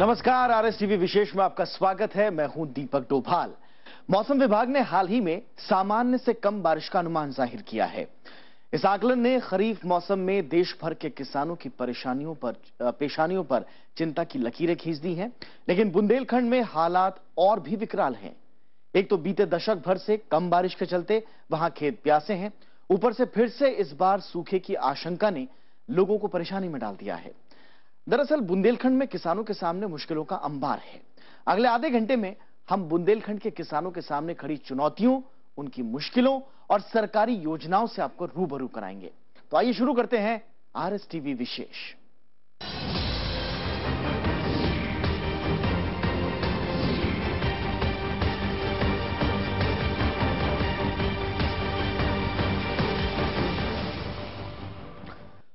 नमस्कार, RS TV विशेष में आपका स्वागत है। मैं हूं दीपक डोभाल। मौसम विभाग ने हाल ही में सामान्य से कम बारिश का अनुमान जाहिर किया है। इस आकलन ने खरीफ मौसम में देश भर के किसानों की पेशानियों पर चिंता की लकीरें खींच दी हैं। लेकिन बुंदेलखंड में हालात और भी विकराल हैं। एक तो बीते दशक भर से कम बारिश के चलते वहां खेत प्यासे हैं, ऊपर से फिर से इस बार सूखे की आशंका ने लोगों को परेशानी में डाल दिया है। दरअसल बुंदेलखंड में किसानों के सामने मुश्किलों का अंबार है। अगले आधे घंटे में हम बुंदेलखंड के किसानों के सामने खड़ी चुनौतियों, उनकी मुश्किलों और सरकारी योजनाओं से आपको रूबरू कराएंगे। तो आइए शुरू करते हैं आरएस टीवी विशेष।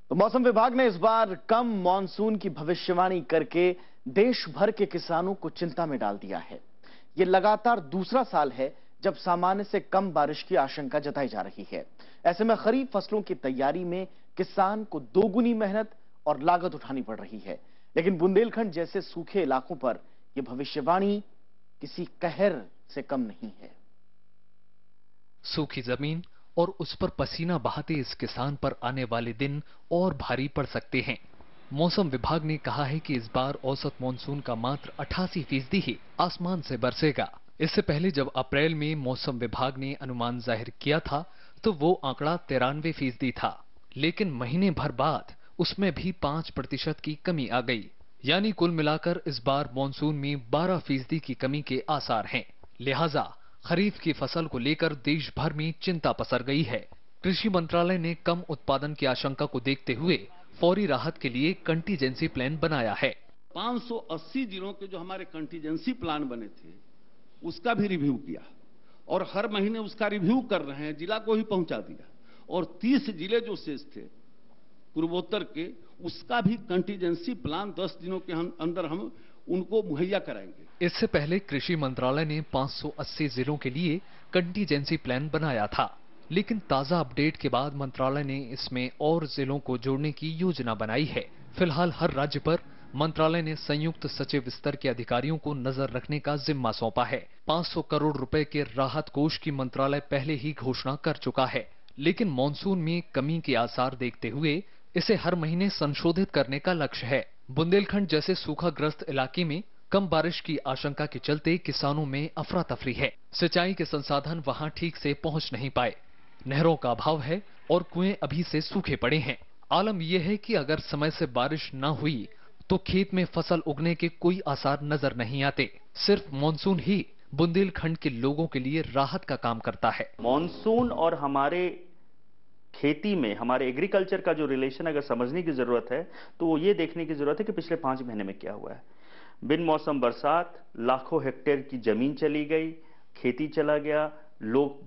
तो मौसम विभाग ने इस बार कम मॉनसून की भविष्यवाणी करके देश भर के किसानों को चिंता में डाल दिया है। यह लगातार दूसरा साल है जब सामान्य से कम बारिश की आशंका जताई जा रही है। ऐसे में खरीफ फसलों की तैयारी में किसान को दोगुनी मेहनत और लागत उठानी पड़ रही है। लेकिन बुंदेलखंड जैसे सूखे इलाकों पर यह भविष्यवाणी किसी कहर से कम नहीं है। सूखी जमीन और उस पर पसीना बहाते इस किसान पर आने वाले दिन और भारी पड़ सकते हैं। मौसम विभाग ने कहा है कि इस बार औसत मानसून का मात्र 88% ही आसमान से बरसेगा। इससे पहले जब अप्रैल में मौसम विभाग ने अनुमान जाहिर किया था तो वो आंकड़ा 93% था, लेकिन महीने भर बाद उसमें भी 5% की कमी आ गई। यानी कुल मिलाकर इस बार मानसून में 12% की कमी के आसार हैं। लिहाजा खरीफ की फसल को लेकर देश भर में चिंता पसर गई है। कृषि मंत्रालय ने कम उत्पादन की आशंका को देखते हुए फौरी राहत के लिए कंटीजेंसी प्लान बनाया है। 580 जिलों के जो हमारे कंटीजेंसी प्लान बने थे उसका भी रिव्यू किया और हर महीने उसका रिव्यू कर रहे हैं, जिला को ही पहुंचा दिया। और 30 जिले जो शेष थे पूर्वोत्तर के, उसका भी कंटीजेंसी प्लान 10 दिनों के अंदर हम उनको मुहैया कराएंगे। इससे पहले कृषि मंत्रालय ने 580 जिलों के लिए कंटीजेंसी प्लान बनाया था, लेकिन ताजा अपडेट के बाद मंत्रालय ने इसमें और जिलों को जोड़ने की योजना बनाई है। फिलहाल हर राज्य पर मंत्रालय ने संयुक्त सचिव स्तर के अधिकारियों को नजर रखने का जिम्मा सौंपा है। 500 करोड़ रुपए के राहत कोष की मंत्रालय पहले ही घोषणा कर चुका है, लेकिन मानसून में कमी के आसार देखते हुए इसे हर महीने संशोधित करने का लक्ष्य है। बुंदेलखंड जैसे सूखाग्रस्त इलाके में कम बारिश की आशंका के चलते किसानों में अफरा तफरी है। सिंचाई के संसाधन वहां ठीक से पहुंच नहीं पाए, नहरों का अभाव है और कुएं अभी से सूखे पड़े हैं। आलम यह है कि अगर समय से बारिश न हुई तो खेत में फसल उगने के कोई आसार नजर नहीं आते। सिर्फ मानसून ही बुंदेलखंड के लोगों के लिए राहत का काम करता है। मानसून और हमारे खेती में हमारे एग्रीकल्चर का जो रिलेशन अगर समझने की जरूरत है तो वो ये देखने की जरूरत है कि पिछले 5 महीने में क्या हुआ है। बिन मौसम बरसात लाखों हेक्टेयर की जमीन चली गई, खेती चला गया, लोग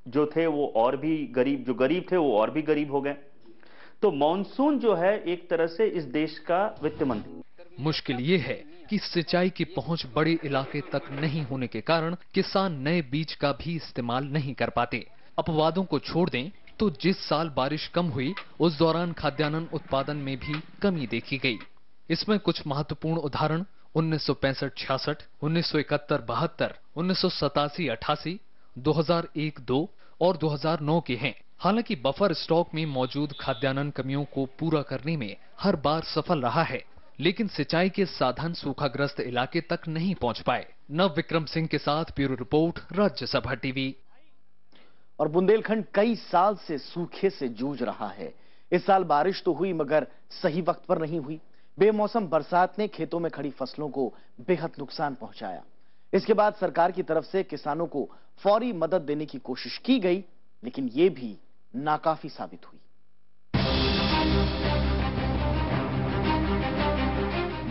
जो थे वो और भी गरीब, जो गरीब थे वो और भी गरीब हो गए। तो मानसून जो है एक तरह से इस देश का वित्त मंत्री। मुश्किल ये है कि सिंचाई की पहुंच बड़े इलाके तक नहीं होने के कारण किसान नए बीज का भी इस्तेमाल नहीं कर पाते। अपवादों को छोड़ दें तो जिस साल बारिश कम हुई उस दौरान खाद्यान्न उत्पादन में भी कमी देखी गई। इसमें कुछ महत्वपूर्ण उदाहरण 1965-66, 1971-72, 1987-88, 2001-2 और 2009 के हैं। हालांकि बफर स्टॉक में मौजूद खाद्यान्न कमियों को पूरा करने में हर बार सफल रहा है, लेकिन सिंचाई के साधन सूखाग्रस्त इलाके तक नहीं पहुंच पाए। नव विक्रम सिंह के साथ ब्यूरो रिपोर्ट, राज्यसभा टीवी। और बुंदेलखंड कई साल से सूखे से जूझ रहा है। इस साल बारिश तो हुई मगर सही वक्त पर नहीं हुई। बेमौसम बरसात ने खेतों में खड़ी फसलों को बेहद नुकसान पहुंचाया। इसके बाद सरकार की तरफ से किसानों को फौरी मदद देने की कोशिश की गई, लेकिन यह भी नाकाफी साबित हुई।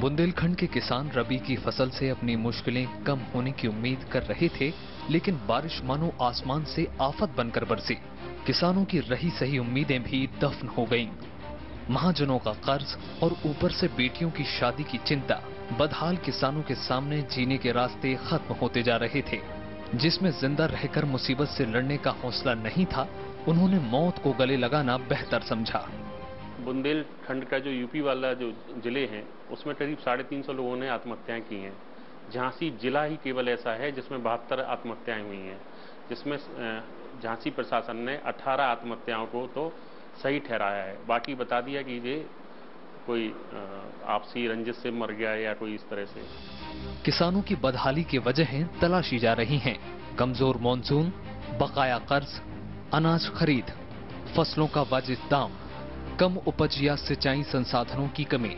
बुंदेलखंड के किसान रबी की फसल से अपनी मुश्किलें कम होने की उम्मीद कर रहे थे, लेकिन बारिश मानो आसमान से आफत बनकर बरसी। किसानों की रही सही उम्मीदें भी दफन हो गईं। महाजनों का कर्ज और ऊपर से बेटियों की शादी की चिंता, बदहाल किसानों के सामने जीने के रास्ते खत्म होते जा रहे थे। जिसमें जिंदा रहकर मुसीबत से लड़ने का हौसला नहीं था, उन्होंने मौत को गले लगाना बेहतर समझा। बुंदेलखंड का जो यूपी वाला जो जिले हैं उसमें करीब 350 लोगों ने आत्महत्याएं की हैं। झांसी जिला ही केवल ऐसा है जिसमें 72 आत्महत्याएं हुई हैं, जिसमें झांसी प्रशासन ने 18 आत्महत्याओं को तो सही ठहराया है। बाकी बता दिया कि ये कोई आपसी रंजिश से मर गया या कोई इस तरह से। किसानों की बदहाली की वजहें तलाशी जा रही हैं। कमजोर मॉनसून, बकाया कर्ज, अनाज खरीद, फसलों का वाजिब दाम, कम उपज या सिंचाई संसाधनों की कमी।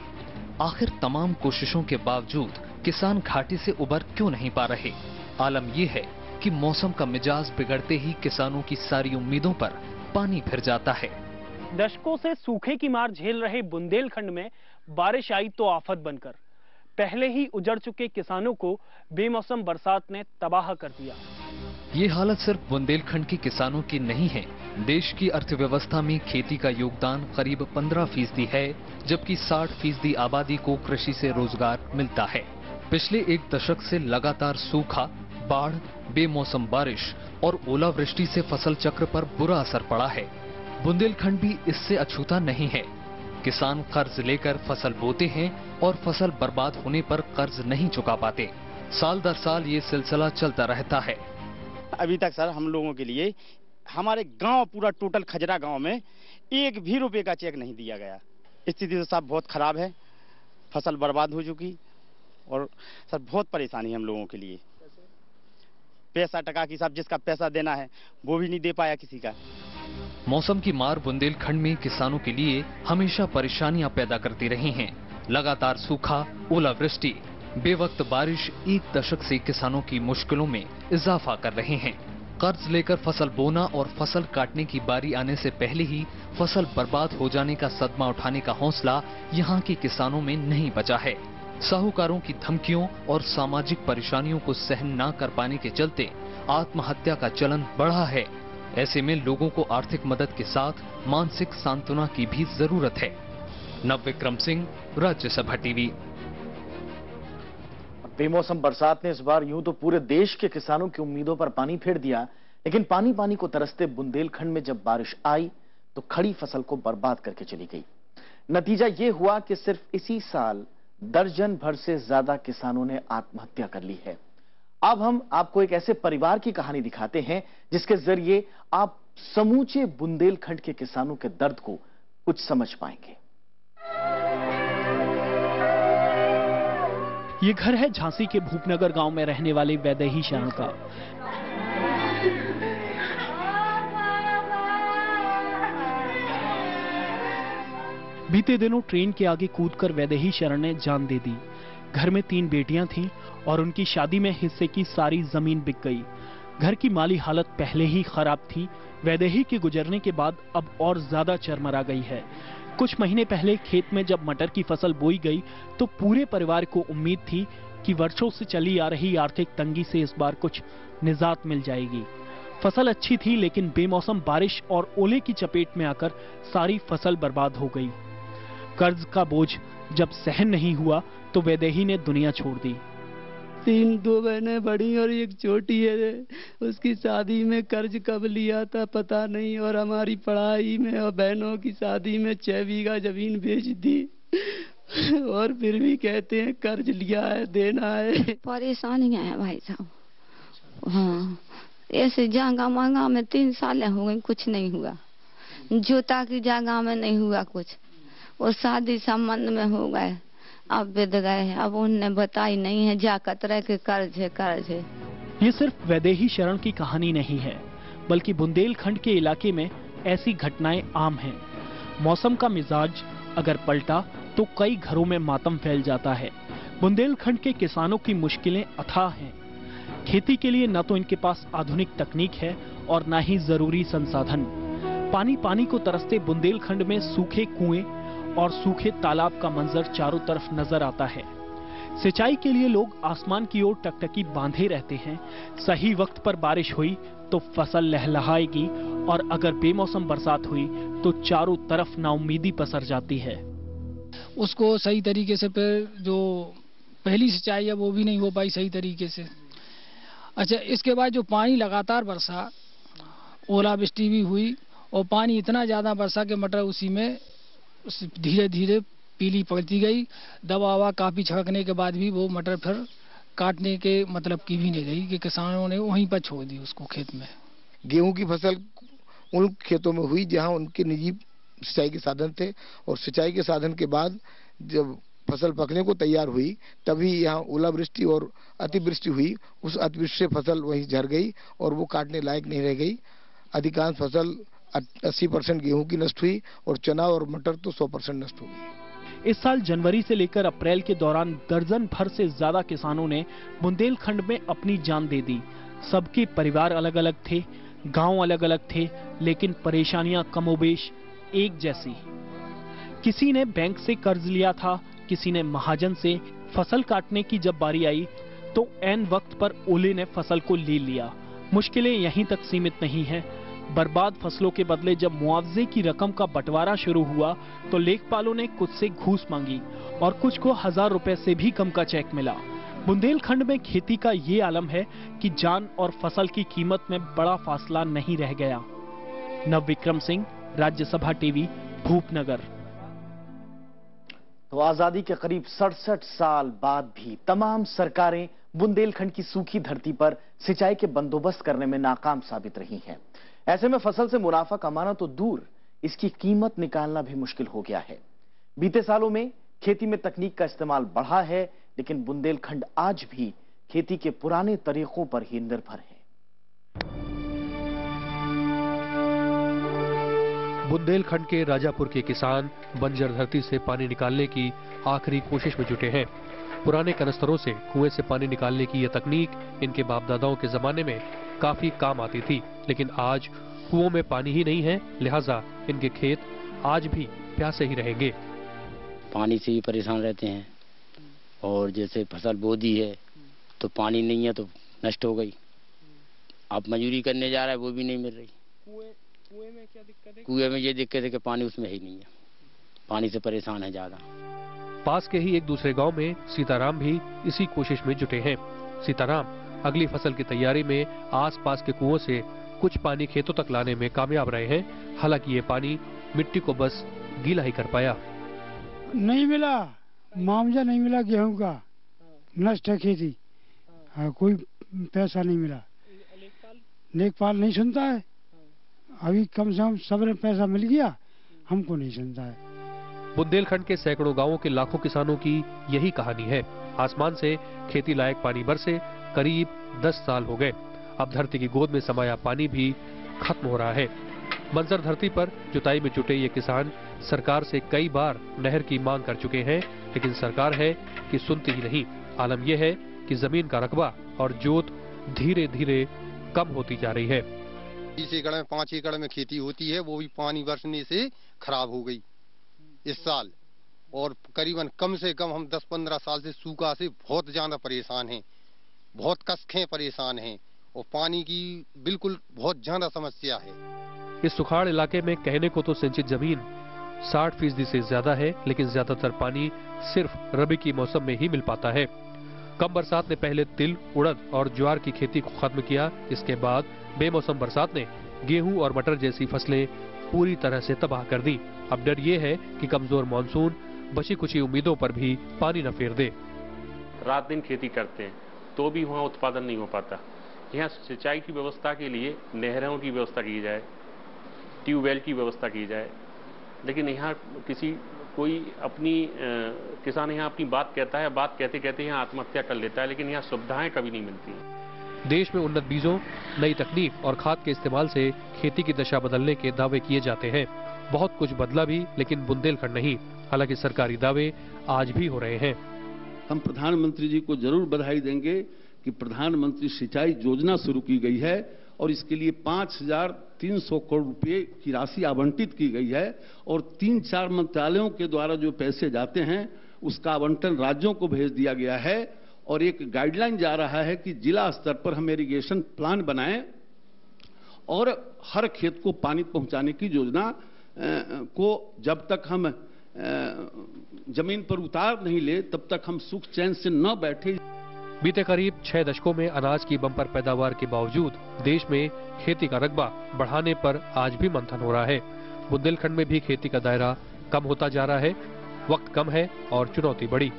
आखिर तमाम कोशिशों के बावजूद किसान घाटे से उबर क्यों नहीं पा रहे? आलम यह है कि मौसम का मिजाज बिगड़ते ही किसानों की सारी उम्मीदों पर पानी फिर जाता है। दशकों से सूखे की मार झेल रहे बुंदेलखंड में बारिश आई तो आफत बनकर। पहले ही उजड़ चुके किसानों को बेमौसम बरसात ने तबाह कर दिया। ये हालत सिर्फ बुंदेलखंड के किसानों की नहीं है। देश की अर्थव्यवस्था में खेती का योगदान करीब 15% है, जबकि 60% आबादी को कृषि से रोजगार मिलता है। पिछले एक दशक से लगातार सूखा, बाढ़, बेमौसम बारिश और ओलावृष्टि से फसल चक्र पर बुरा असर पड़ा है। बुंदेलखंड भी इससे अछूता नहीं है। किसान कर्ज लेकर फसल बोते हैं और फसल बर्बाद होने पर कर्ज नहीं चुका पाते। साल दर साल ये सिलसिला चलता रहता है। अभी तक सर हम लोगों के लिए हमारे गांव पूरा टोटल खजरा गांव में एक भी रुपए का चेक नहीं दिया गया। स्थिति तो साहब बहुत खराब है, फसल बर्बाद हो चुकी और सर बहुत परेशानी है हम लोगों के लिए। पैसा टका की साहब जिसका पैसा देना है वो भी नहीं दे पाया किसी का। मौसम की मार बुंदेलखंड में किसानों के लिए हमेशा परेशानियां पैदा करती रही हैं। लगातार सूखा, ओलावृष्टि, बेवक्त बारिश एक दशक से किसानों की मुश्किलों में इजाफा कर रहे हैं। कर्ज लेकर फसल बोना और फसल काटने की बारी आने से पहले ही फसल बर्बाद हो जाने का सदमा उठाने का हौसला यहाँ के किसानों में नहीं बचा है। साहूकारों की धमकियों और सामाजिक परेशानियों को सहन न कर पाने के चलते आत्महत्या का चलन बढ़ा है। ऐसे में लोगों को आर्थिक मदद के साथ मानसिक सांत्वना की भी जरूरत है। नवविक्रम सिंह, राज्यसभा टीवी। बेमौसम बरसात ने इस बार यूं तो पूरे देश के किसानों की उम्मीदों पर पानी फेर दिया, लेकिन पानी पानी को तरसते बुंदेलखंड में जब बारिश आई तो खड़ी फसल को बर्बाद करके चली गई। नतीजा ये हुआ कि सिर्फ इसी साल दर्जन भर से ज्यादा किसानों ने आत्महत्या कर ली है। अब हम आपको एक ऐसे परिवार की कहानी दिखाते हैं जिसके जरिए आप समूचे बुंदेलखंड के किसानों के दर्द को कुछ समझ पाएंगे। ये घर है झांसी के भूपनगर गांव में रहने वाले वैदेही शरण का। बीते दिनों ट्रेन के आगे कूदकर वैदेही शरण ने जान दे दी। घर में 3 बेटियां थीं और उनकी शादी में हिस्से की सारी जमीन बिक गई। घर की माली हालत पहले ही खराब थी, वैदेही के गुजरने के बाद अब और ज्यादा चरमरा गई है। कुछ महीने पहले खेत में जब मटर की फसल बोई गई तो पूरे परिवार को उम्मीद थी कि वर्षों से चली आ रही आर्थिक तंगी से इस बार कुछ निजात मिल जाएगी। फसल अच्छी थी, लेकिन बेमौसम बारिश और ओले की चपेट में आकर सारी फसल बर्बाद हो गई। कर्ज का बोझ जब सहन नहीं हुआ तो वैदेही ने दुनिया छोड़ दी। 2 बहनें बड़ी और एक छोटी है। उसकी शादी में कर्ज कब लिया था पता नहीं, और हमारी पढ़ाई में और बहनों की शादी में 6 बीघा जमीन बेच दी और फिर भी कहते हैं कर्ज लिया है, देना है। परेशानियां है भाई साहब। हाँ, ऐसे जगह महंगा में 3 साल हो गए, कुछ नहीं हुआ। जोता की जगह में नहीं हुआ कुछ, और शादी संबंध में हो गए, अब बिद गए। अब उनने बताई नहीं है, जाकत रह के कर्ज है कर्ज है। ये सिर्फ वैदेही शरण की कहानी नहीं है, बल्कि बुंदेलखंड के इलाके में ऐसी घटनाएं आम हैं। मौसम का मिजाज अगर पलटा तो कई घरों में मातम फैल जाता है। बुंदेलखंड के किसानों की मुश्किलें अथाह हैं। खेती के लिए न तो इनके पास आधुनिक तकनीक है और न ही जरूरी संसाधन। पानी पानी को तरसते बुंदेलखंड में सूखे कुएं और सूखे तालाब का मंजर चारों तरफ नजर आता है। सिंचाई के लिए लोग आसमान की ओर टकटकी बांधे रहते हैं। सही वक्त पर बारिश हुई तो फसल लहलहाएगी, और अगर बेमौसम बरसात हुई तो चारों तरफ नाउम्मीदी पसर जाती है। उसको सही तरीके से फिर जो पहली सिंचाई है वो भी नहीं हो पाई सही तरीके से। अच्छा, इसके बाद जो पानी लगातार बरसा, ओलावृष्टि भी हुई और पानी इतना ज्यादा बरसा कि मटर उसी में धीरे धीरे पीली पड़ती गई। दवा ववा काफी छिड़कने के बाद भी वो मटर फिर काटने के मतलब की भी नहीं रही कि किसानों ने वहीं पर छोड़ दी उसको खेत में। गेहूं की फसल उन खेतों में हुई जहां उनके निजी सिंचाई के साधन थे, और सिंचाई के साधन के बाद जब फसल पकने को तैयार हुई तभी यहाँ ओलावृष्टि और अतिवृष्टि हुई। उस अतिवृष्टि से फसल वहीं झड़ गई और वो काटने लायक नहीं रह गई। अधिकांश फसल 80% गेहूं की नष्ट हुई और चना और मटर तो 100% नष्ट हो गई। इस साल जनवरी से लेकर अप्रैल के दौरान दर्जन भर से ज्यादा किसानों ने बुंदेलखंड में अपनी जान दे दी। सबके परिवार अलग अलग थे, गांव अलग अलग थे, लेकिन परेशानियां कमोबेश एक जैसी। किसी ने बैंक से कर्ज लिया था, किसी ने महाजन से। फसल काटने की जब बारी आई तो ऐन वक्त पर ओले ने फसल को ले लिया। मुश्किलें यहीं तक सीमित नहीं हैं। बर्बाद फसलों के बदले जब मुआवजे की रकम का बंटवारा शुरू हुआ तो लेखपालों ने कुछ से घूस मांगी और कुछ को 1000 रुपए से भी कम का चेक मिला। बुंदेलखंड में खेती का ये आलम है कि जान और फसल की कीमत में बड़ा फासला नहीं रह गया। नवविक्रम सिंह, राज्यसभा टीवी, भूपनगर। तो आजादी के करीब 67 साल बाद भी तमाम सरकारें बुंदेलखंड की सूखी धरती पर सिंचाई के बंदोबस्त करने में नाकाम साबित रही हैं। ऐसे में फसल से मुनाफा कमाना तो दूर, इसकी कीमत निकालना भी मुश्किल हो गया है। बीते सालों में खेती में तकनीक का इस्तेमाल बढ़ा है, लेकिन बुंदेलखंड आज भी खेती के पुराने तरीकों पर ही निर्भर है। बुंदेलखंड के राजापुर के किसान बंजर धरती से पानी निकालने की आखिरी कोशिश में जुटे हैं। पुराने कनस्तरों से कुएं से पानी निकालने की यह तकनीक इनके बाप दादाओं के जमाने में काफी काम आती थी, लेकिन आज कुओं में पानी ही नहीं है, लिहाजा इनके खेत आज भी प्यासे ही रहेंगे। पानी से ही परेशान रहते हैं, और जैसे फसल बो दी है तो पानी नहीं है तो नष्ट हो गई। अब मजदूरी करने जा रहा है वो भी नहीं मिल रही। कुएं में क्या दिक्कत है? कुएं में ये दिक्कत है कि पानी उसमें ही नहीं है, पानी से परेशान है ज्यादा। पास के ही एक दूसरे गांव में सीताराम भी इसी कोशिश में जुटे हैं। सीताराम अगली फसल की तैयारी में आसपास के कुओं से कुछ पानी खेतों तक लाने में कामयाब रहे हैं। हालांकि ये पानी मिट्टी को बस गीला ही कर पाया। नहीं मिला, मुआवजा नहीं मिला, गेहूं का नष्ट है खेती। कोई पैसा नहीं मिला, लेखपाल नहीं सुनता है। अभी कम से कम सब पैसा मिल गया, हमको नहीं सुनता है। बुंदेलखंड के सैकड़ों गांवों के लाखों किसानों की यही कहानी है। आसमान से खेती लायक पानी बरसे करीब 10 साल हो गए। अब धरती की गोद में समाया पानी भी खत्म हो रहा है। बंजर धरती पर जुताई में जुटे ये किसान सरकार से कई बार नहर की मांग कर चुके हैं, लेकिन सरकार है कि सुनती ही नहीं। आलम यह है कि जमीन का रकबा और जोत धीरे धीरे कम होती जा रही है। 20 एकड़ में 5 एकड़ में खेती होती है, वो भी पानी बरसने से खराब हो गई इस साल। और करीबन कम से कम हम 10-15 साल से सूखा से बहुत ज्यादा परेशान हैं, बहुत कसखें परेशान हैं, और पानी की बिल्कुल बहुत ज्यादा समस्या है। इस सुखाड़ इलाके में कहने को तो सिंचित जमीन 60% से ज्यादा है, लेकिन ज्यादातर पानी सिर्फ रबी की मौसम में ही मिल पाता है। कम बरसात ने पहले तिल, उड़द और ज्वार की खेती को खत्म किया। इसके बाद बेमौसम बरसात ने गेहूं और मटर जैसी फसलें पूरी तरह से तबाह कर दी। अब डर ये है कि कमजोर मानसून बची कुछ उम्मीदों पर भी पानी न फेर दे। रात दिन खेती करते हैं तो भी वहाँ उत्पादन नहीं हो पाता। यहाँ सिंचाई की व्यवस्था के लिए नहरों की व्यवस्था की जाए, ट्यूबवेल की व्यवस्था की जाए, लेकिन यहाँ कोई अपनी किसान यहाँ अपनी बात कहता है, बात कहते कहते यहाँ आत्महत्या कर लेता है, लेकिन यहाँ सुविधाएं कभी नहीं मिलती। देश में उन्नत बीजों, नई तकनीक और खाद के इस्तेमाल से खेती की दशा बदलने के दावे किए जाते हैं। बहुत कुछ बदला भी, लेकिन बुंदेलखंड नहीं। हालांकि सरकारी दावे आज भी हो रहे हैं। हम प्रधानमंत्री जी को जरूर बधाई देंगे कि प्रधानमंत्री सिंचाई योजना शुरू की गई है और इसके लिए 5300 करोड़ रुपए की राशि आवंटित की गई है, और 3-4 मंत्रालयों के द्वारा जो पैसे जाते हैं उसका आवंटन राज्यों को भेज दिया गया है। और एक गाइडलाइन जा रहा है कि जिला स्तर पर हम इरिगेशन प्लान बनाएं और हर खेत को पानी पहुंचाने की योजना को जब तक हम जमीन पर उतार नहीं ले तब तक हम सुख चैन से न बैठे। बीते करीब 6 दशकों में अनाज की बम्पर पैदावार के बावजूद देश में खेती का रकबा बढ़ाने पर आज भी मंथन हो रहा है। बुंदेलखंड में भी खेती का दायरा कम होता जा रहा है, वक्त कम है और चुनौती बड़ी।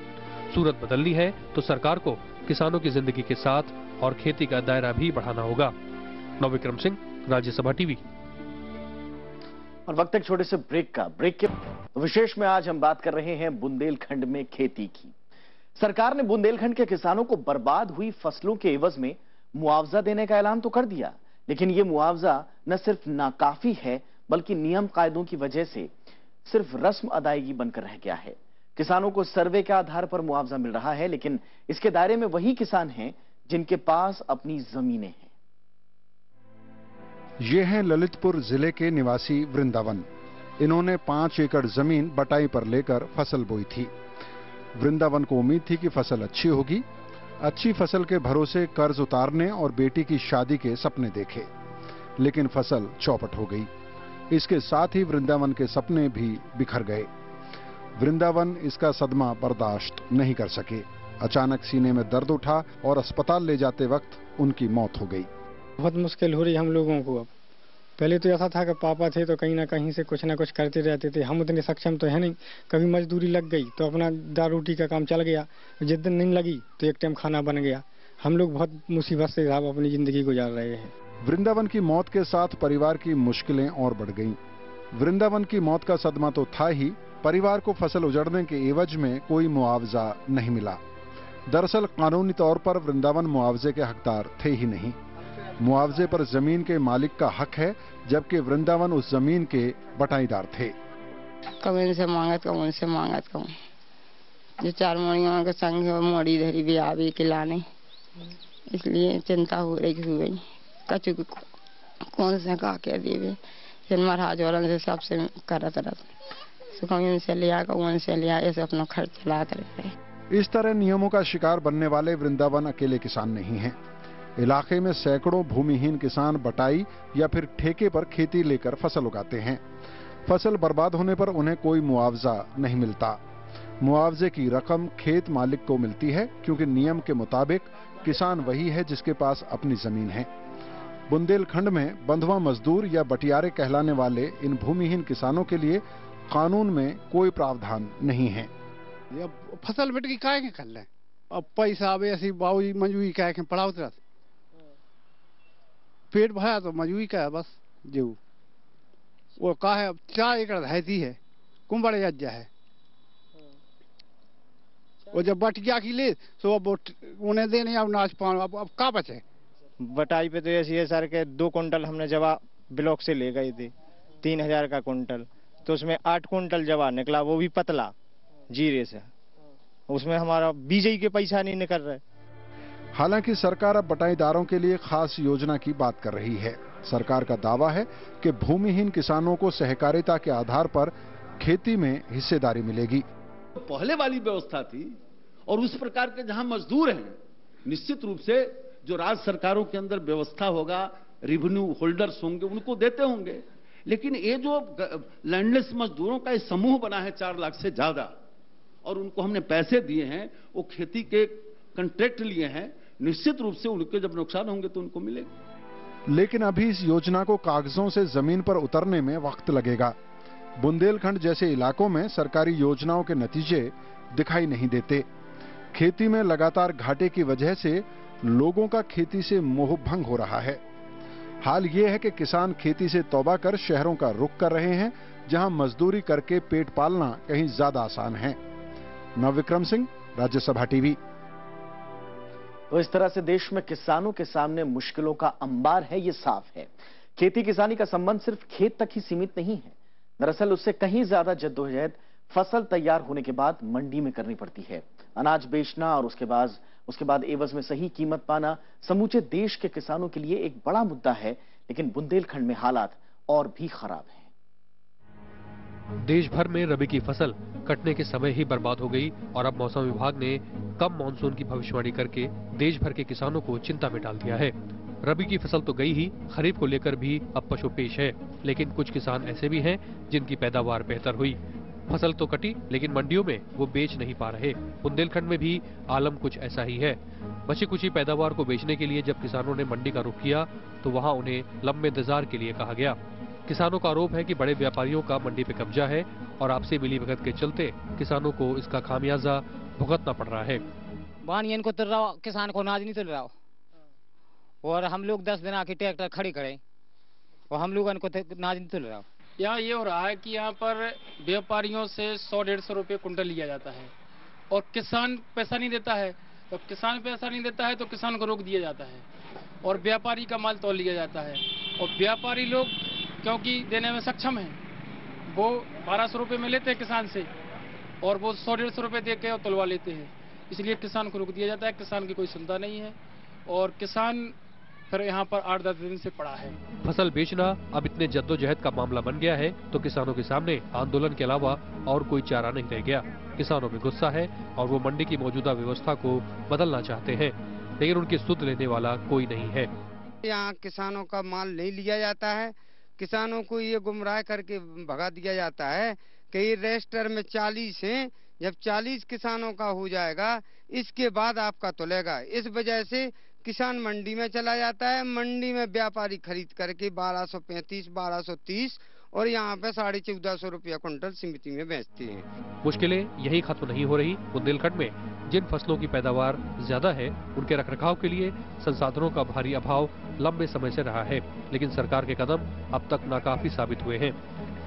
सूरत बदलनी है तो सरकार को किसानों की जिंदगी के साथ और खेती का दायरा भी बढ़ाना होगा। नवविक्रम सिंह, राज्यसभा टीवी। और वक्त एक छोटे से ब्रेक के विशेष में आज हम बात कर रहे हैं बुंदेलखंड में खेती की। सरकार ने बुंदेलखंड के किसानों को बर्बाद हुई फसलों के एवज में मुआवजा देने का ऐलान तो कर दिया, लेकिन ये मुआवजा न सिर्फ नाकाफी है बल्कि नियम कायदों की वजह से सिर्फ रस्म अदायगी बनकर रह गया है। किसानों को सर्वे के आधार पर मुआवजा मिल रहा है, लेकिन इसके दायरे में वही किसान हैं जिनके पास अपनी जमीनें हैं। ये हैं ललितपुर जिले के निवासी वृंदावन। इन्होंने 5 एकड़ जमीन बटाई पर लेकर फसल बोई थी। वृंदावन को उम्मीद थी कि फसल अच्छी होगी। अच्छी फसल के भरोसे कर्ज उतारने और बेटी की शादी के सपने देखे, लेकिन फसल चौपट हो गई। इसके साथ ही वृंदावन के सपने भी बिखर गए। वृंदावन इसका सदमा बर्दाश्त नहीं कर सके। अचानक सीने में दर्द उठा और अस्पताल ले जाते वक्त उनकी मौत हो गई। बहुत मुश्किल हो रही हम लोगों को। अब पहले तो ऐसा था कि पापा थे तो कहीं ना कहीं से कुछ ना कुछ करते रहते थे। हम उतने सक्षम तो है नहीं। कभी मजदूरी लग गई तो अपना दाल रोटी का काम चल गया, जिस दिन नहीं लगी तो एक टाइम खाना बन गया। हम लोग बहुत मुसीबत से साहब अपनी जिंदगी गुजार रहे हैं। वृंदावन की मौत के साथ परिवार की मुश्किलें और बढ़ गईं। वृंदावन की मौत का सदमा तो था ही, परिवार को फसल उजड़ने के एवज में कोई मुआवजा नहीं मिला। दरअसल कानूनी तौर पर वृंदावन मुआवजे के हकदार थे ही नहीं। मुआवजे पर जमीन के मालिक का हक है, जबकि वृंदावन उस जमीन के बटाईदार थे। कब इनसे मांगत कहूँ, इनसे मांगत कहूँ। जो 4 मणियों के संग मोड़ी धरी भी आवे के लाने, इसलिए चिंता हो रही हुई। कचु कौन से का के देवे फिर महाराज और से सबसे करत रहते। इनसे लिया उनसे लिया, ऐसे अपना खर्च चलाते रहते। इस तरह नियमों का शिकार बनने वाले वृंदावन अकेले किसान नहीं हैं। इलाके में सैकड़ों भूमिहीन किसान बटाई या फिर ठेके पर खेती लेकर फसल उगाते हैं। फसल बर्बाद होने पर उन्हें कोई मुआवजा नहीं मिलता। मुआवजे की रकम खेत मालिक को मिलती है, क्योंकि नियम के मुताबिक किसान वही है जिसके पास अपनी जमीन है। बुंदेलखंड में बंधुआ मजदूर या बटियारे कहलाने वाले इन भूमिहीन किसानों के लिए कानून में कोई प्रावधान नहीं है। फसल बेट की काय के कर ले, अब पैसा आवे ऐसी बाबूजी मजूरी काय के पड़ाओ तरह पेट भरा तो मजूरी का है बस। जो वो का है 4 एकड़ रहती है, कुंबड़ यज्ञ है। वो जब बटिया की ले तो अब उन्हें देने अब नाच पान, अब का बचे। बटाई पे तो ऐसी है सर के 2 कुंटल हमने जवा ब्लॉक से ले गए थे, 3000 का कुंटल, तो उसमें 8 कुंटल जवा निकला, वो भी पतला जीरे से। उसमें हमारा बीजे के पैसा नहीं निकल रहे। हालांकि सरकार अब बटाईदारों के लिए खास योजना की बात कर रही है। सरकार का दावा है कि भूमिहीन किसानों को सहकारिता के आधार पर खेती में हिस्सेदारी मिलेगी। पहले वाली व्यवस्था थी और उस प्रकार के जहां मजदूर हैं, निश्चित रूप से जो राज्य सरकारों के अंदर व्यवस्था होगा, रेवेन्यू होल्डर्स होंगे, उनको देते होंगे। लेकिन ये जो लैंडलेस मजदूरों का समूह बना है 4 लाख से ज्यादा, और उनको हमने पैसे दिए हैं, वो खेती के कंट्रैक्ट लिए हैं, निश्चित रूप से उनके जब नुकसान होंगे तो उनको मिलेगा। लेकिन अभी इस योजना को कागजों से जमीन पर उतरने में वक्त लगेगा। बुंदेलखंड जैसे इलाकों में सरकारी योजनाओं के नतीजे दिखाई नहीं देते। खेती में लगातार घाटे की वजह से लोगों का खेती से मोह भंग हो रहा है। हाल ये है कि किसान खेती से तौबा कर शहरों का रुख कर रहे हैं, जहां मजदूरी करके पेट पालना कहीं ज्यादा आसान है। नवविक्रम सिंह, राज्यसभा टीवी। तो इस तरह से देश में किसानों के सामने मुश्किलों का अंबार है, ये साफ है। खेती किसानी का संबंध सिर्फ खेत तक ही सीमित नहीं है। दरअसल उससे कहीं ज्यादा जद्दोजहद फसल तैयार होने के बाद मंडी में करनी पड़ती है। अनाज बेचना और उसके बाद एवज में सही कीमत पाना समूचे देश के किसानों के लिए एक बड़ा मुद्दा है, लेकिन बुंदेलखंड में हालात और भी खराब हैं। देश भर में रबी की फसल कटने के समय ही बर्बाद हो गई और अब मौसम विभाग ने कम मानसून की भविष्यवाणी करके देश भर के किसानों को चिंता में डाल दिया है। रबी की फसल तो गई ही, खरीफ को लेकर भी अब पशुपेश है, लेकिन कुछ किसान ऐसे भी हैं जिनकी पैदावार बेहतर हुई। फसल तो कटी, लेकिन मंडियों में वो बेच नहीं पा रहे। बुंदेलखंड में भी आलम कुछ ऐसा ही है। बची कुछ पैदावार को बेचने के लिए जब किसानों ने मंडी का रुख किया तो वहां उन्हें लंबे इंतजार के लिए कहा गया। किसानों का आरोप है कि बड़े व्यापारियों का मंडी पे कब्जा है और आपसी मिलीभगत के चलते किसानों को इसका खामियाजा भुगतना पड़ रहा है। बानियन को तुल रहा, किसान को अनाज नहीं तुल रहा, और हम लोग 10 दिन आके ट्रैक्टर खड़े खड़े और हम लोग उनको अनाज नहीं तुल रहा। यहाँ ये हो रहा है कि यहाँ पर व्यापारियों से 100-150 रुपये कुंटल लिया जाता है और किसान पैसा नहीं देता है। तो किसान पैसा नहीं देता है तो किसान को रोक दिया जाता है और व्यापारी का माल तोल लिया जाता है। और व्यापारी लोग क्योंकि देने में सक्षम हैं, वो 1200 रुपये में लेते हैं किसान से और वो 100-150 रुपये दे के और तुलवा लेते हैं। इसलिए किसान को रोक दिया जाता है। किसान की कोई सुनता नहीं है और किसान फिर यहाँ पर 8-10 दिन से पड़ा है। फसल बेचना अब इतने जद्दोजहद का मामला बन गया है तो किसानों के सामने आंदोलन के अलावा और कोई चारा नहीं रह गया। किसानों में गुस्सा है और वो मंडी की मौजूदा व्यवस्था को बदलना चाहते हैं, लेकिन उनकी सुध लेने वाला कोई नहीं है। यहाँ किसानों का माल नहीं लिया जाता है, किसानों को ये गुमराह करके भगा दिया जाता है कि रजिस्टर में 40 हैं, जब 40 किसानों का हो जाएगा इसके बाद आपका तुलेगा। इस वजह से किसान मंडी में चला जाता है, मंडी में व्यापारी खरीद करके 1235, 1230 और यहाँ पे 1450 रुपया कुंटल समिति में बेचते हैं। मुश्किलें यही खत्म नहीं हो रही। बुंदेलखंड में जिन फसलों की पैदावार ज्यादा है उनके रखरखाव के लिए संसाधनों का भारी अभाव लंबे समय से रहा है, लेकिन सरकार के कदम अब तक नाकाफी साबित हुए हैं।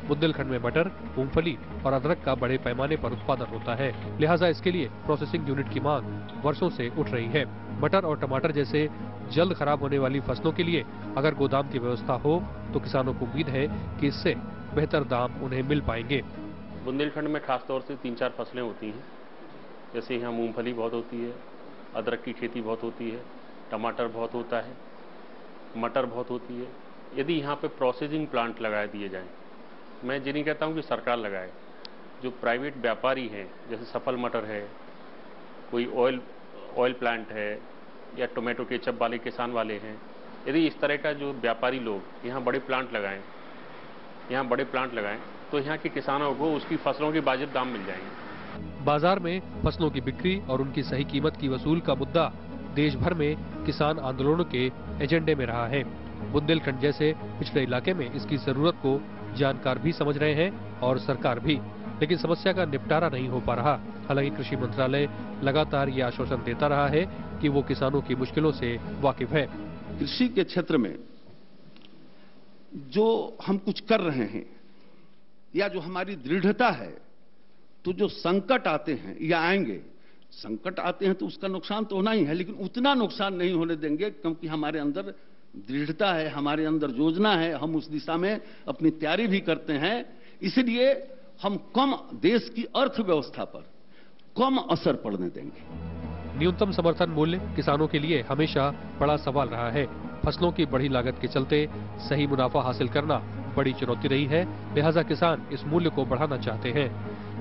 बुंदेलखंड में मटर, मूंगफली और अदरक का बड़े पैमाने पर उत्पादन होता है, लिहाजा इसके लिए प्रोसेसिंग यूनिट की मांग वर्षों से उठ रही है। मटर और टमाटर जैसे जल्द खराब होने वाली फसलों के लिए अगर गोदाम की व्यवस्था हो तो किसानों को उम्मीद है कि इससे बेहतर दाम उन्हें मिल पाएंगे। बुंदेलखंड में खासतौर से 3-4 फसलें होती हैं, जैसे यहाँ मूंगफली बहुत होती है, अदरक की खेती बहुत होती है, टमाटर बहुत होता है, मटर बहुत होती है। यदि यहाँ पे प्रोसेसिंग प्लांट लगा दिए जाएं, मैं ये नहीं कहता हूँ कि सरकार लगाए, जो प्राइवेट व्यापारी हैं जैसे सफल मटर है, कोई ऑयल प्लांट है या टोमेटो केचप वाले किसान वाले हैं, यदि इस तरह का जो व्यापारी लोग यहाँ बड़े प्लांट लगाएं तो यहाँ के किसानों को उसकी फसलों के वाजिब दाम मिल जाएंगे। बाजार में फसलों की बिक्री और उनकी सही कीमत की वसूल का मुद्दा देश भर में किसान आंदोलनों के एजेंडे में रहा है। बुंदेलखंड जैसे पिछड़े इलाके में इसकी जरूरत को जानकार भी समझ रहे हैं और सरकार भी, लेकिन समस्या का निपटारा नहीं हो पा रहा। हालांकि कृषि मंत्रालय लगातार ये आश्वासन देता रहा है कि वो किसानों की मुश्किलों से वाकिफ है। कृषि के क्षेत्र में जो हम कुछ कर रहे हैं या जो हमारी दृढ़ता है, तो जो संकट आते हैं या आएंगे, संकट आते हैं तो उसका नुकसान तो होना ही है, लेकिन उतना नुकसान नहीं होने देंगे क्योंकि हमारे अंदर दृढ़ता है, हमारे अंदर योजना है, हम उस दिशा में अपनी तैयारी भी करते हैं। इसलिए हम कम देश की अर्थव्यवस्था पर कम असर पड़ने देंगे। न्यूनतम समर्थन मूल्य किसानों के लिए हमेशा बड़ा सवाल रहा है। फसलों की बड़ी लागत के चलते सही मुनाफा हासिल करना बड़ी चुनौती रही है, लिहाजा किसान इस मूल्य को बढ़ाना चाहते हैं।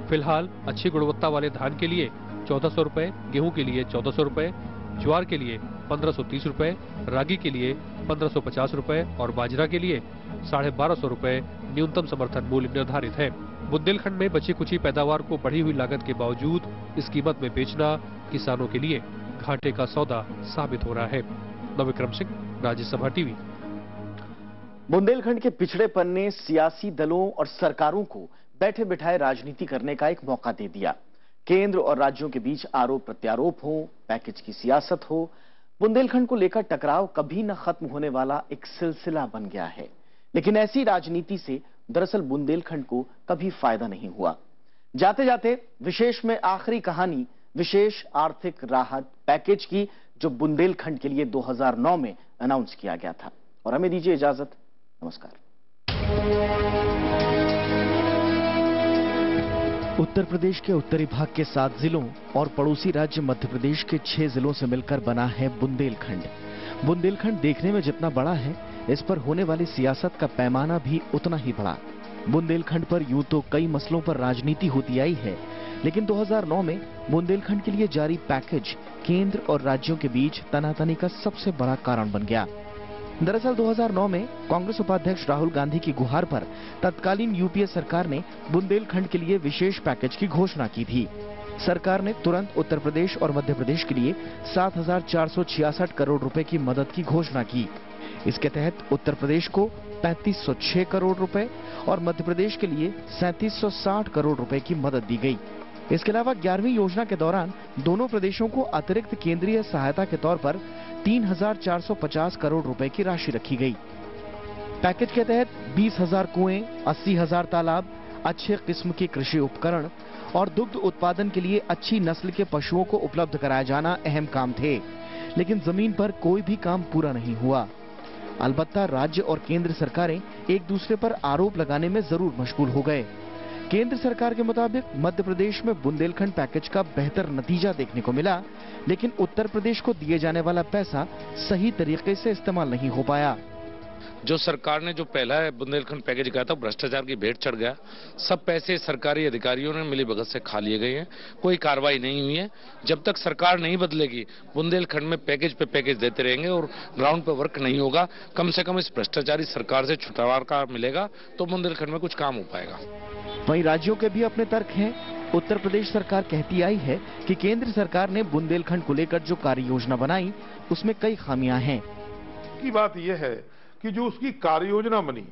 फिलहाल अच्छी गुणवत्ता वाले धान के लिए 1400 रुपए, गेहूं के लिए 1400 रुपए, ज्वार के लिए 1530 रुपए, रागी के लिए 1550 रुपए और बाजरा के लिए 1250 रुपए न्यूनतम समर्थन मूल्य निर्धारित है। बुंदेलखंड में बची कुची पैदावार को बढ़ी हुई लागत के बावजूद इस कीमत में बेचना किसानों के लिए घाटे का सौदा साबित हो रहा है। नवविक्रम सिंह, राज्यसभा टीवी। बुंदेलखंड के पिछड़ेपन ने सियासी दलों और सरकारों को बैठे बिठाए राजनीति करने का एक मौका दे दिया। केंद्र और राज्यों के बीच आरोप प्रत्यारोप हो, पैकेज की सियासत हो, बुंदेलखंड को लेकर टकराव कभी न खत्म होने वाला एक सिलसिला बन गया है। लेकिन ऐसी राजनीति से दरअसल बुंदेलखंड को कभी फायदा नहीं हुआ। जाते जाते विशेष में आखिरी कहानी विशेष आर्थिक राहत पैकेज की, जो बुंदेलखंड के लिए 2009 में अनाउंस किया गया था। और हमें दीजिए इजाजत, नमस्कार। उत्तर प्रदेश के उत्तरी भाग के 7 जिलों और पड़ोसी राज्य मध्य प्रदेश के 6 जिलों से मिलकर बना है बुंदेलखंड। बुंदेलखंड देखने में जितना बड़ा है, इस पर होने वाली सियासत का पैमाना भी उतना ही बड़ा। बुंदेलखंड पर यूं तो कई मसलों पर राजनीति होती आई है, लेकिन 2009 में बुंदेलखंड के लिए जारी पैकेज केंद्र और राज्यों के बीच तनातनी का सबसे बड़ा कारण बन गया। दरअसल 2009 में कांग्रेस उपाध्यक्ष राहुल गांधी की गुहार पर तत्कालीन यूपीए सरकार ने बुंदेलखंड के लिए विशेष पैकेज की घोषणा की थी। सरकार ने तुरंत उत्तर प्रदेश और मध्य प्रदेश के लिए 7,466 करोड़ रुपए की मदद की घोषणा की। इसके तहत उत्तर प्रदेश को 3506 करोड़ रुपए और मध्य प्रदेश के लिए 3760 करोड़ रुपए की मदद दी गई। इसके अलावा 11वीं योजना के दौरान दोनों प्रदेशों को अतिरिक्त केंद्रीय सहायता के तौर पर 3450 करोड़ रुपए की राशि रखी गई। पैकेज के तहत 20,000 कुएं, 80,000 तालाब, अच्छे किस्म के कृषि उपकरण और दुग्ध उत्पादन के लिए अच्छी नस्ल के पशुओं को उपलब्ध कराया जाना अहम काम थे, लेकिन जमीन पर कोई भी काम पूरा नहीं हुआ। अलबत्ता राज्य और केंद्र सरकारें एक दूसरे पर आरोप लगाने में जरूर मशगूल हो गए। केंद्र सरकार के मुताबिक मध्य प्रदेश में बुंदेलखंड पैकेज का बेहतर नतीजा देखने को मिला, लेकिन उत्तर प्रदेश को दिए जाने वाला पैसा सही तरीके से इस्तेमाल नहीं हो पाया। जो सरकार ने जो पहला बुंदेलखंड पैकेज कहा था, भ्रष्टाचार की भेंट चढ़ गया। सब पैसे सरकारी अधिकारियों ने मिलीभगत से खा लिए गए हैं, कोई कार्रवाई नहीं हुई है। जब तक सरकार नहीं बदलेगी, बुंदेलखंड में पैकेज पे पैकेज देते रहेंगे और ग्राउंड पे वर्क नहीं होगा। कम से कम इस भ्रष्टाचारी सरकार से छुटकारा मिलेगा तो बुंदेलखंड में कुछ काम हो पाएगा। वहीं राज्यों के भी अपने तर्क हैं। उत्तर प्रदेश सरकार कहती आई है कि केंद्र सरकार ने बुंदेलखंड को लेकर जो कार्य योजना बनाई उसमें कई खामियां हैं। की बात यह है कि जो उसकी कार्य योजना बनी,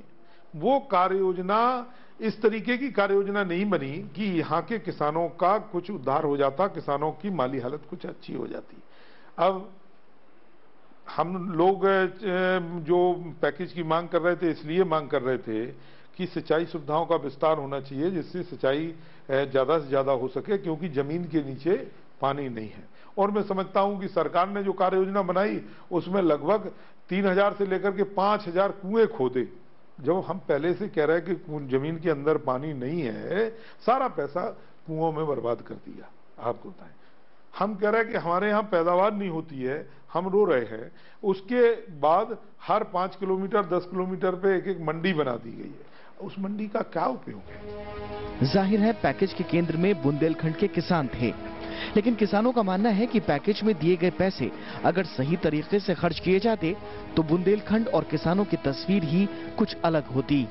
वो कार्य योजना इस तरीके की कार्य योजना नहीं बनी कि यहाँ के किसानों का कुछ उद्धार हो जाता, किसानों की माली हालत कुछ अच्छी हो जाती। अब हम लोग जो पैकेज की मांग कर रहे थे, इसलिए मांग कर रहे थे कि सिंचाई सुविधाओं का विस्तार होना चाहिए, जिससे सिंचाई ज्यादा से ज्यादा हो सके, क्योंकि जमीन के नीचे पानी नहीं है। और मैं समझता हूं कि सरकार ने जो कार्य योजना बनाई उसमें लगभग 3000 से लेकर के 5000 कुएं खोदे। जब हम पहले से कह रहे हैं कि जमीन के अंदर पानी नहीं है, सारा पैसा कुओं में बर्बाद कर दिया। आपको बताएं, हम कह रहे हैं कि हमारे यहाँ पैदावार नहीं होती है, हम रो रहे हैं। उसके बाद हर 5 किलोमीटर 10 किलोमीटर पे एक मंडी बना दी गई है। उस मंडी का क्या उपयोग है? जाहिर है पैकेज के केंद्र में बुंदेलखंड के किसान थे, लेकिन किसानों का मानना है कि पैकेज में दिए गए पैसे अगर सही तरीके से खर्च किए जाते तो बुंदेलखंड और किसानों की तस्वीर ही कुछ अलग होती।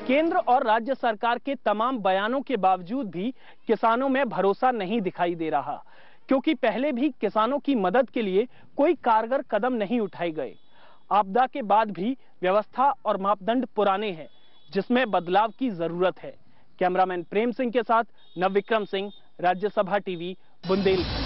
केंद्र और राज्य सरकार के तमाम बयानों के बावजूद भी किसानों में भरोसा नहीं दिखाई दे रहा, क्योंकि पहले भी किसानों की मदद के लिए कोई कारगर कदम नहीं उठाए गए। आपदा के बाद भी व्यवस्था और मापदंड पुराने हैं, जिसमें बदलाव की जरूरत है। कैमरामैन प्रेम सिंह के साथ नवविक्रम सिंह, राज्यसभा टीवी, बुंदेलखंड।